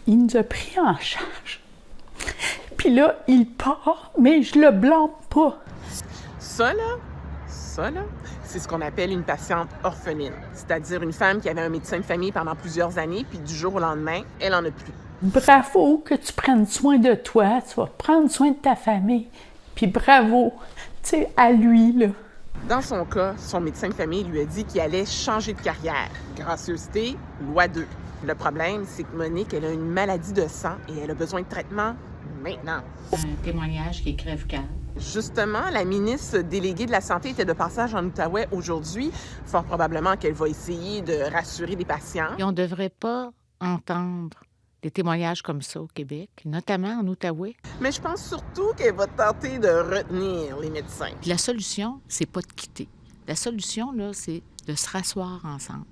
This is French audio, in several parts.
il nous a pris en charge. Puis là, il part, mais je le blâme pas. Ça, là, c'est ce qu'on appelle une patiente orpheline. C'est-à-dire une femme qui avait un médecin de famille pendant plusieurs années, puis du jour au lendemain, elle en a plus. Bravo que tu prennes soin de toi, tu vas prendre soin de ta famille. Puis bravo, tu sais, à lui, là. Dans son cas, son médecin de famille lui a dit qu'il allait changer de carrière. Gracieuseté, loi 2. Le problème, c'est que Monique, elle a une maladie de sang et elle a besoin de traitement maintenant. Un témoignage qui est crève-cœur. Justement, la ministre déléguée de la Santé était de passage en Outaouais aujourd'hui. Fort probablement qu'elle va essayer de rassurer les patients. Et on ne devrait pas entendre des témoignages comme ça au Québec, notamment en Outaouais. Mais je pense surtout qu'elle va tenter de retenir les médecins. Puis la solution, c'est pas de quitter. La solution, là, c'est de se rasseoir ensemble,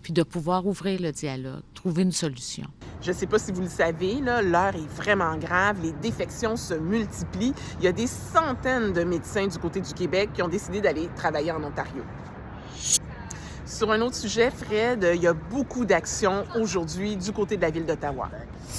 puis de pouvoir ouvrir le dialogue, trouver une solution. Je ne sais pas si vous le savez, là, l'heure est vraiment grave, les défections se multiplient. Il y a des centaines de médecins du côté du Québec qui ont décidé d'aller travailler en Ontario. Sur un autre sujet, Fred, il y a beaucoup d'actions aujourd'hui du côté de la Ville d'Ottawa.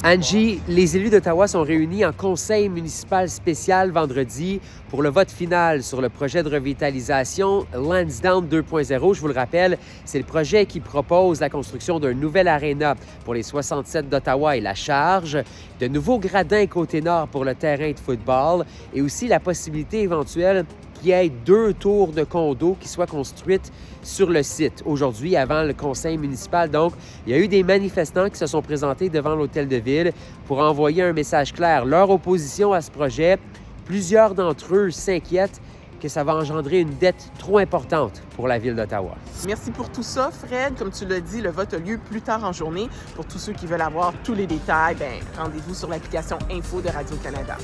Angie, les élus d'Ottawa sont réunis en conseil municipal spécial vendredi pour le vote final sur le projet de revitalisation Lansdowne 2.0. Je vous le rappelle, c'est le projet qui propose la construction d'un nouvel aréna pour les 67 d'Ottawa et la Charge, de nouveaux gradins côté nord pour le terrain de football et aussi la possibilité éventuelle qu'il y ait 2 tours de condos qui soient construites sur le site aujourd'hui avant le conseil municipal. Donc, il y a eu des manifestants qui se sont présentés devant l'hôtel de ville pour envoyer un message clair. Leur opposition à ce projet, plusieurs d'entre eux s'inquiètent que ça va engendrer une dette trop importante pour la Ville d'Ottawa. Merci pour tout ça, Fred. Comme tu l'as dit, le vote a lieu plus tard en journée. Pour tous ceux qui veulent avoir tous les détails, rendez-vous sur l'application Info de Radio-Canada.